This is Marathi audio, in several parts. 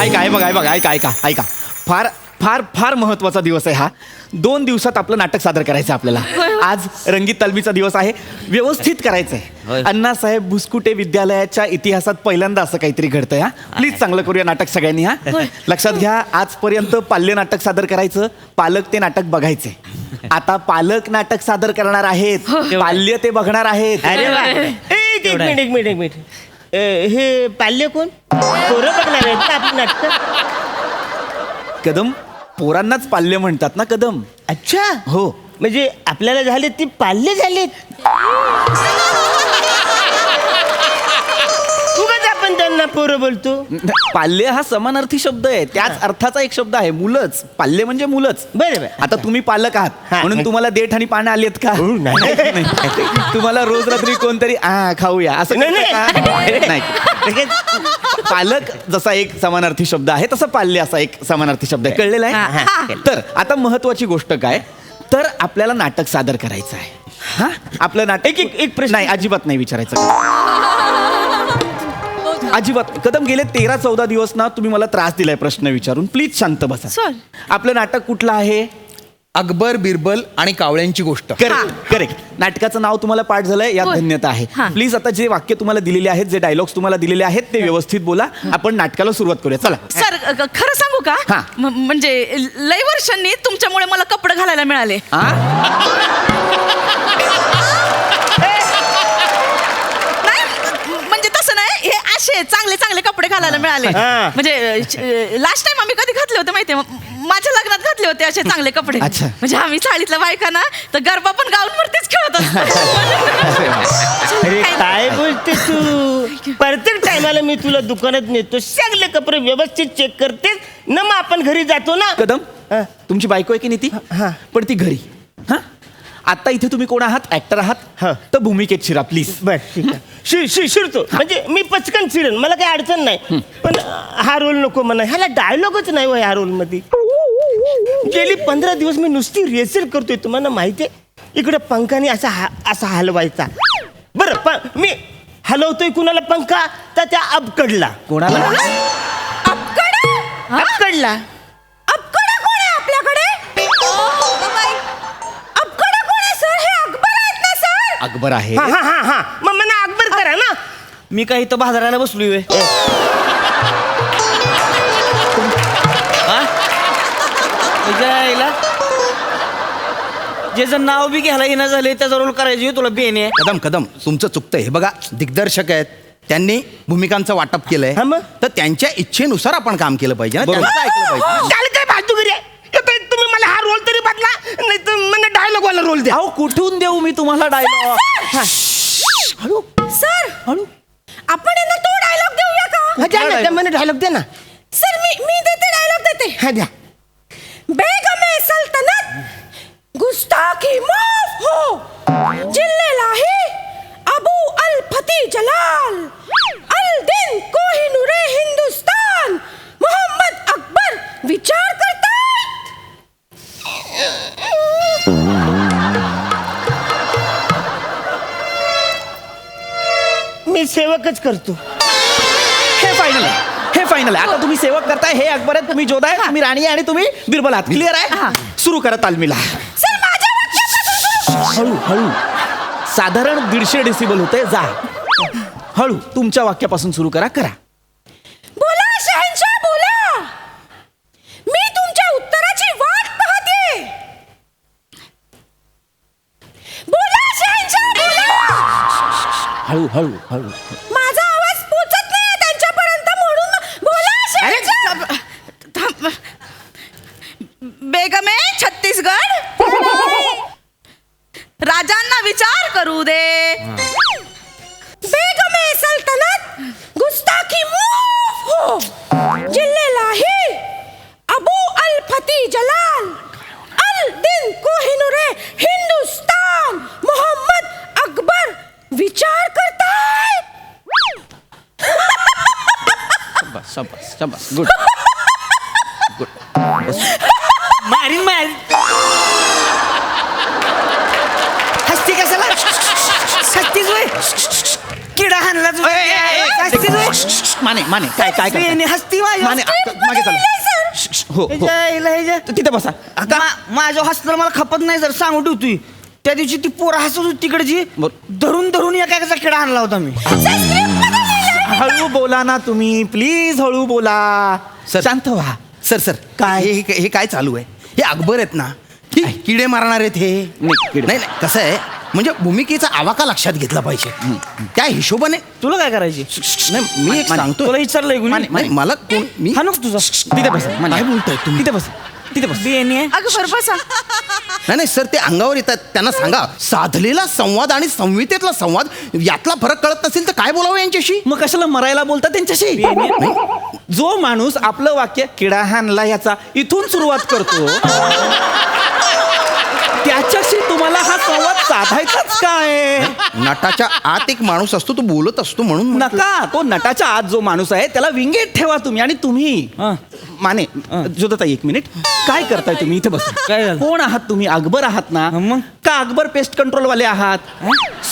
ऐका ऐका फार फार फार महत्वाचा दिवस आहे हा. 2 दिवसात आपलं नाटक सादर करायचं आपल्याला. आज रंगीत तालमीचा दिवस आहे. व्यवस्थित करायचंय. अण्णासाहेब भुसकुटे विद्यालयाच्या इतिहासात पहिल्यांदा असं काहीतरी घडतंय. हा प्लीज चांगलं करूया नाटक सगळ्यांनी. हा लक्षात घ्या, आजपर्यंत पाल्य नाटक सादर करायचं, पालक ते नाटक बघायचे. आता पालक नाटक सादर करणार आहेत, पाल्य ते बघणार आहेत. अरे वा. एक मिनिट हे पाल्य कोण? पोरं बघणार आहेत का आपली नाटक? कदम, पोरांनाच पाल्य म्हणतात ना कदम. अच्छा, हो. म्हणजे आपल्याला झाले ती पाल्य झालेत. उगाच आपण त्यांना पोरं बोलतो. पाल्य हा समानार्थी शब्द आहे, त्याच अर्थाचा एक शब्द आहे. मुलंच, पाल्य म्हणजे मुलंच. बरं. आता तुम्ही पालक आहात म्हणून तुम्हाला देठ आणि पानं आलेत का? नाही. तुम्हाला रोज रात्री कोणतरी खाऊया असं नाही. पालक जसा एक समानार्थी शब्द आहे तसा पाल्य असा एक समानार्थी शब्द आहे. कळलेला आहे? तर आता महत्वाची गोष्ट काय, तर आपल्याला नाटक सादर करायचं आहे. हा आपलं नाटक एक प्रश्न नाही, अजिबात नाही विचारायचं. अजिबात. कदम, गेले 13-14 दिवस ना तुम्ही मला त्रास दिलाय प्रश्न विचारून. प्लीज शांत बसा. आपलं नाटक कुठलं आहे? अकबर, बिरबल आणि कावळ्यांची गोष्ट. करेक्ट. नाटकाचं नाव तुम्हाला पाठ झालंय, यात धन्यता आहे. प्लीज आता जे वाक्य तुम्हाला दिलेले आहेत, जे डायलॉग्स तुम्हाला दिलेले आहेत ते व्यवस्थित बोला. आपण नाटकाला सुरुवात करूया. चला. सर, खरं सांगू का? म्हणजे लय वर्षांनी तुमच्यामुळे मला कपडे घालायला मिळाले. म्हणजे तसं नाही, हे असे चांगले चांगले कपडे घालायला मिळाले. म्हणजे लास्ट टाइम आम्ही कधी घातले होते माहितीये? माझ्या लग्नात घातले होते असे चांगले कपडे. म्हणजे आम्ही चाळीतल्या बायका ना तर गरबा पण गाऊन वरतीच खेळत असतो. अरे काय बोलते तू? प्रत्येक टायमाला मी तुला दुकानात नेतो, सगळे कपडे व्यवस्थित चेक करतेस ना, मग आपण घरी जातो ना. कदम, तुमची बायको आहे की नाही ती? पण ती घरी. आता इथे तुम्ही कोण आहात? ऍक्टर आहात तर भूमिकेत शिरा प्लीज. बर, ठीक आहे. शिरतो. म्हणजे मी पचकन शिरेन, मला काही अडचण नाही. पण हा रोल नको म्हणा, ह्याला डायलॉगच नाही ह्या रोल मध्ये. गेली 15 दिवस मी नुसती रिहर्सल करतोय. तुम्हाला माहितीये, इकडे पंखाने असा हलवायचा. बरं, मी हलवतोय कुणाला पंखा? तर त्या अबकडला. कोणाला? अबकडला. अबकडा कोण आहे आपल्याकडे? अबकडा कोण आहे सर? हे अकबर आहेत ना सर? अकबर आहे. हा मग मला अकबर करा ना. मी काही इथं बाजाराला बसलोय. ज्याचं नाव बी घ्यायला येणं झाले त्याचा रोल करायची तुला बेने. कदम, तुमचं चुकतंय. हे बघा, दिग्दर्शक आहेत, त्यांनी भूमिकांचं वाटप केलंय, तर त्यांच्या इच्छेनुसार आपण काम केलं पाहिजे ना, त्यांचं ऐकलं पाहिजे. काय बाजूगिरी आहे? तुम्ही मला हा रोल तरी बदला, नाही तर मला डायलॉग वाला रोल द्या. अहो, कुठून देऊ मी तुम्हाला डायलॉग? हळू सर, हळू. आपण यांना तो डायलॉग देऊया का? मला डायलॉग द्या ना. सर, मी देते डायलॉग देते. हा द्या. बेगमे सल्तनत गुस्ताखी माफ हो, जिल्लेलाही अबू अल फती जलाल, अल दिन कोहिनूरे हिंदुस्तान, मोहम्मद अकबर विचार करतायत. मी सेवकच करतो. हे फायनल आहे. आता तुम्ही सेवक करताय, हे अकबर आहे, तुम्ही जोधा आहे, तुम्ही राणी आहे आणि तुम्ही बिरबल आहात. क्लिअर आहे? सुरू करा तालमीला. सर, माझ्या वाक्यापासून हळू. साधारण 150 डेसिबल होते. जा हळू. तुमच्या वाक्यापासून सुरू करा. बोला शहनशाह, बोला. मी तुमच्या उत्तराची वाट पाहते. बोला शहनशाह, बोला. हळू. माझा आवाज पोचत नाही त्यांच्यापर्यंत, म्हणून बोला शहनशाह. बेगमे छत्तीसगड, राजांना विचार करू दे. बेगमे सल्तनत गुस्ताखी माफ हो, जिल्लेलाही अबू अल फती जलाल, अल दिन कोहिनूरे हिंदुस्तान, मोहम्मद अकबर विचार करताय. शाबास. गुड. मारीन. हसती कशाला? हसतीच होय. किडा हाणला. माने माने काय काय करताय? बेने हसती माझ्या माने मागे चला. हो हो. तिथे बसा. माझ्या हसलं मला खपत नाही सर सांगू ठेवतोय त्या दिवशी ती पोरं हसत होती तिकडची धरून धरून एका खेळा आणला होता मी. हळू बोला ना तुम्ही प्लीज, हळू बोला. सर. शांत व्हा. सर काय हे काय चालू आहे? हे अकबर आहेत ना, किडे मारणार आहेत हे. नाही, नाही कसं आहे, म्हणजे भूमिकेचा आवाका लक्षात घेतला पाहिजे. त्या हिशोबाने तुला काय करायची नाही, मी एक सांगतो. तुला विचारलंय कुणी? नाही, मला कोण मी हा नको तुझा तिथे बसा. काय बोलताय तुम्ही? तिथे बसा. तिथे बस. बेने अगं बरं बसा. नाही सर, ते अंगावर येतात. त्यांना सांगा, साधलेला संवाद आणि संहितेतला संवाद यातला फरक कळत नसेल तर काय बोलावं यांच्याशी? मग कशाला मरायला बोलता त्यांच्याशी? जो माणूस आपलं वाक्य किडा हाणला याचा इथून सुरुवात करतो त्याच्याशी तुम्हाला हा संवाद साधायचाच काय? नटाच्या आत एक माणूस असतो, तो बोलत असतो म्हणून म्हटलं. नका. तो नटाच्या आत जो माणूस आहे त्याला विंगेट ठेवा तुम्ही. आणि तुम्ही माने जोदताई एक मिनिट, काय करताय तुम्ही? इथे बसा. काय झालं? कोण आहात तुम्ही? अकबर आहात ना? मग? का अकबर पेस्ट कंट्रोल वाले आहात?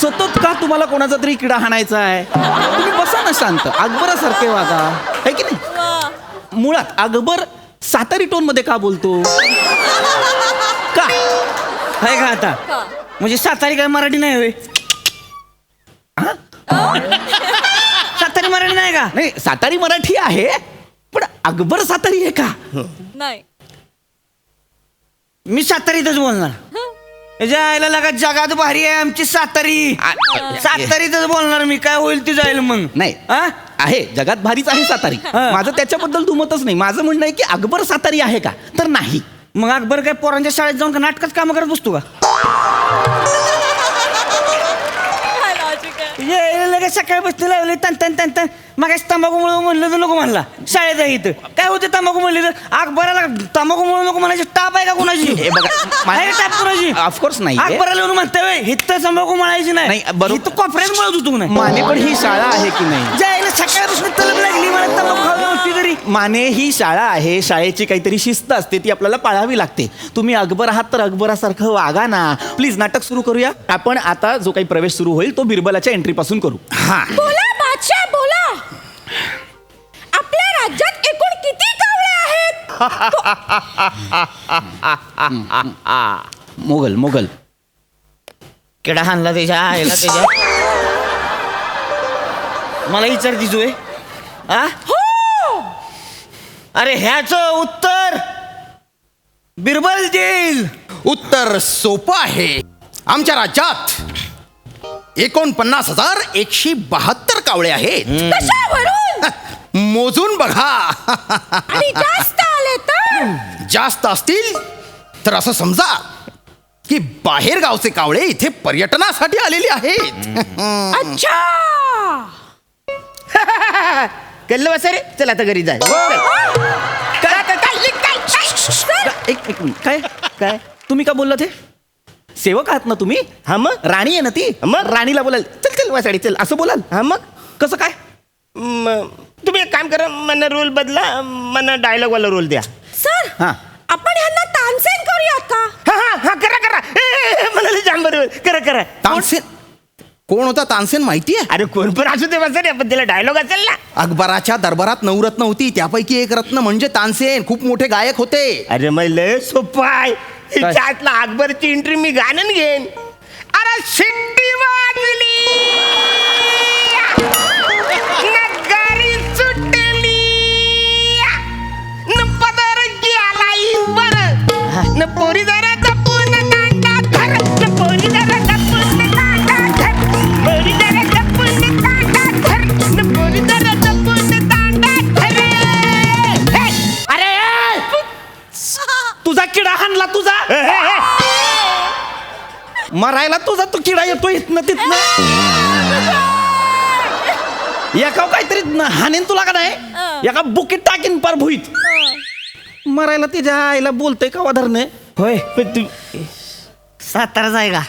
सतत का तुम्हाला कोणाचा तरी किडा हाणायचा आहे? तुम्ही बसा ना शांत, अकबरासारखे वागा, आहे की नाही? मुळात अकबर सातारी टोन मध्ये का बोलतो? का? आहे का आता म्हणजे सातारी काय मराठी नाही होय? सातारी मराठी नाही का? नाही, सातारी मराठी आहे पण अकबर सातारी आहे का? नाही. मी सातारीतच बोलणार. याच्या आईला लगा जगात भारी आहे आमची सातारी. सातारीतच बोलणार मी, काय होईल ती जाईल मग. नाही हा? आहे, जगात भारीच आहे सातारी. माझं त्याच्याबद्दल दुमतच नाही. माझं म्हणणं आहे की अकबर सातारी आहे का? तर नाही. मग अकबर काय पोरांच्या शाळेत जाऊन का नाटकाच काम करत बसतो का? काय logic आहे? ये लगेच सकाळी बसते लावले तन तन तन तन मग तंबाखू मुळे म्हणलं तर नको म्हणला शाळेत आहे इथं. काय होते तंबाखू म्हणले तर अकबराला तंबाखू मुळे नको म्हणायची टाप आहे का कुणाची? हे बघा, आहे का टाप कुणाची? ऑफकोर्स नाही. अकबराला येऊन म्हणते इथं तंबाखू म्हणायची नाही, नाही, बरोबर. इथं कॉन्फरन्स म्हणत होतो नाही. माने पण ही शाळा आहे की नाही? जायला सकाळपासून तलब लागली मला तंबाखू खावी होती तरी. माने ही शाळा आहे, शाळेची काहीतरी शिस्त असते, ती आपल्याला पाळावी लागते. तुम्ही अकबर आहात तर अकबरासारखं वागा ना. प्लीज नाटक सुरू करूया आपण. आता जो काही प्रवेश सुरू होईल तो बिरबलाच्या एंट्री पासून करू. हा, बोला बादशाह बोला. आपल्या राज्यात एकूण किती कावळे आहेत? मोगल किडा हाणला त्याच्या आईला त्याच्या. मला विचारतीस होय? आ? अरे ह्याच उत्तर बिरबल देईल. उत्तर सोपं आहे. आमच्या राज्यात 49,172 कावळे आहेत. कशावरून? मोजून बघा. आणि जास्त आले तर? जास्त असतील तर असं समजा की बाहेर गावचे कावळे इथे पर्यटनासाठी आलेले आहेत. अच्छा. कल्लं बसा रे, चल आता घरी जाय. एक मिनिट. काय काय तुम्ही का बोलला ते? सेवक आहात ना तुम्ही? हा मग? राणी आहे ना ती? मग? राणीला बोलाल चल चल वासाडी चल असं बोलाल? हा मग? कसं काय? तुम्ही एक काम करा, मला रोल बदला, मला डायलॉग वाला रोल द्या. सर हा. आपण ह्यांना तानसेन करूयात का? हा हा हा, करा मला जाम बरोबर, करा. तानसेन कोण होता? तानसेन माहिती आहे? अरे कोण पण असू दे बसा रे, पण त्याला डायलॉग असेल ना. अकबराच्या दरबारात 9 रत्न होती, त्यापैकी एक रत्न म्हणजे तानसेन. खूप मोठे गायक होते. अरे मग लय सोपं आहे. त्यातला अकबरची एंट्री मी गाणं घेईन. अरे शिट्टी वाजली, नगारी सुटली, न पदर गेलाय बर, न पोरी जरा जपून दांडा धर, न पोरी जरा जपून दांडा धर, पोरी जरा जपून दांडा धर, न पोरी जरा जपून दांडा धर. अरे तुझा किडा हाणला तुझा. मरायला तुझा तो किडा येतो इथनं तिथनं. एका काहीतरी हाणेन तुला का नाही? एका बुकीत टाकीन पार भुईत. मरायला तिच्या आईला बोलतोय का वाधरणे? होय पण तू साताराच आहे का?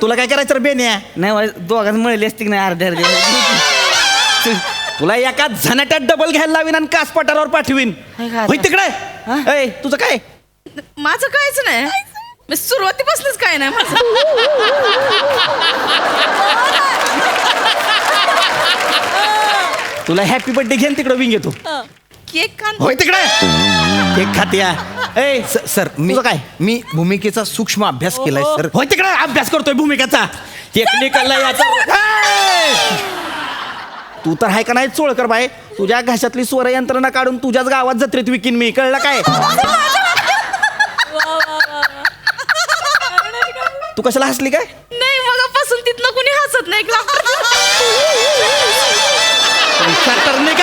तुला काय करायचं रे बेन्या? नाही दोघांच मिळली असती की नाही अर्धे. तुला एका झनाट्यात डबल घ्यायला लावीन आणि कासपटारावर पाठवीन. काय का आता? होय तिकडे. ए, तुझं काय? माझं काहीच नाही. मी सुरुवातीपासूनच काय नाही माझं. तुला हॅपी बर्थडे घेऊन तिकडे विंग येतो केक कान होय तिकडे केक खात्या ए सर मी तुझं काय? मी भूमिकेचा सूक्ष्म अभ्यास केलाय सर. होय तिकडे अभ्यास करतोय भूमिकेचा टेक्निकल याचा तू तर आहे का नाही चोळकर बाय तुझ्या घशातली स्वर यंत्रणा काढून तुझ्याच गावात जत्रेत विकीन मी कळलं काय तू कशाला हसली काय नाही मगापासून तिथनं कुणी हसत नाही खतरनाक